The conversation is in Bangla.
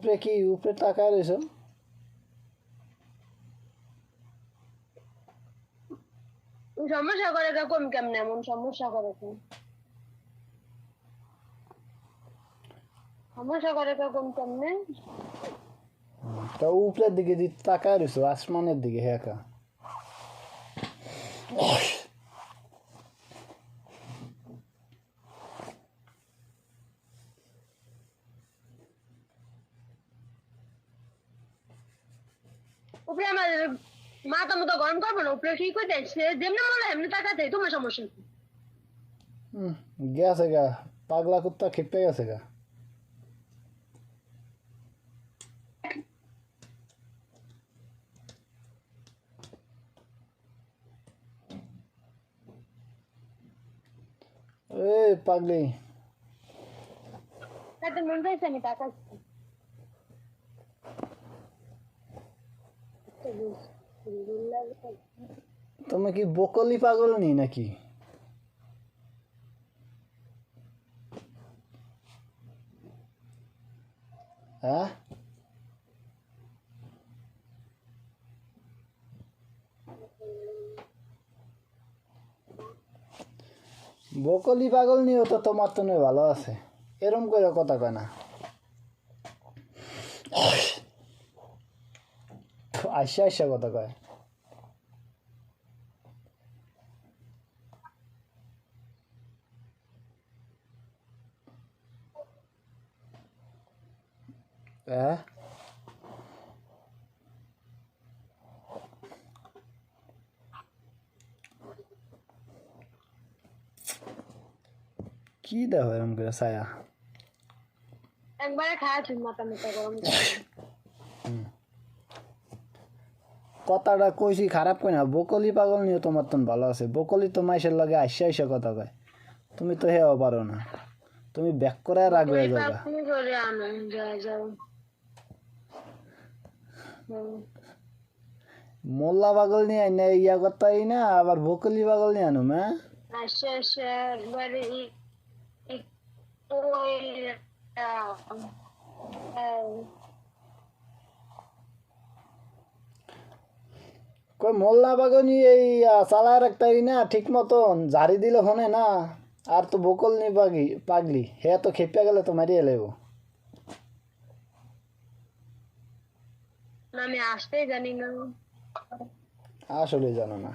উপরে কি উপরে তাকায় রয়েছো? সমস্যা করে কোন কেমনে এমন সমস্যা করে সমস্যা করে কোন কেমনে? তা উপরের দিকে যে তাকায় রয়েছো আসমানের দিকে হ্যাঁ কা উপরে আমার মাথা মতো গরম করবো না, উপরে ঠিক হয়ে যায় যেমনি মনে হয় এমনি তাকাতে তোমার সমস্যা কি? গেছে গা, পাগলা কুত্তা খেপে গেছে গা। এই পাগলি তাতে মন চাইছে আমি তাকাচ্ছি। তুমি কি বকলি পাগল নি নাকি? হ্যাঁ বকলি পাগল নিও তো তোমার তো ভালো আছে, এরম করে কথা কয় না। আইসা আইসা কথা কয়। হ্যাঁ কি দেখো এরম করে ছায়া? একবারে খাওয়াছি মাথা মতো গরম করে। কথাটা কইছি খারাপ কই না, বকলি পাগল নিও তোমার তো ভালো আছে। বকলি তো মাইসের লগে আইসা আইসা কথা কয়, তুমি তো হেও পারো না, তুমি ব্যাক করে রাগ হয়ে যাবা। মোল্লা পাগল নিয়ে আইনা ইয়া করতাই না, আবার বকলি পাগল নিয়ে আনুম। হ্যাঁ আচ্ছা আচ্ছা একবারে কই মোল্লা পাগল নিয়ে চালায় রাখতাই না ঠিক মতন, ঝাড়ি দিলে হনে না। আর তো বকল নি পাগলি হে তো খেপে গেলে তো মারিয়ে লেব। আমি আসতেই জানি না। আসলে জানো না।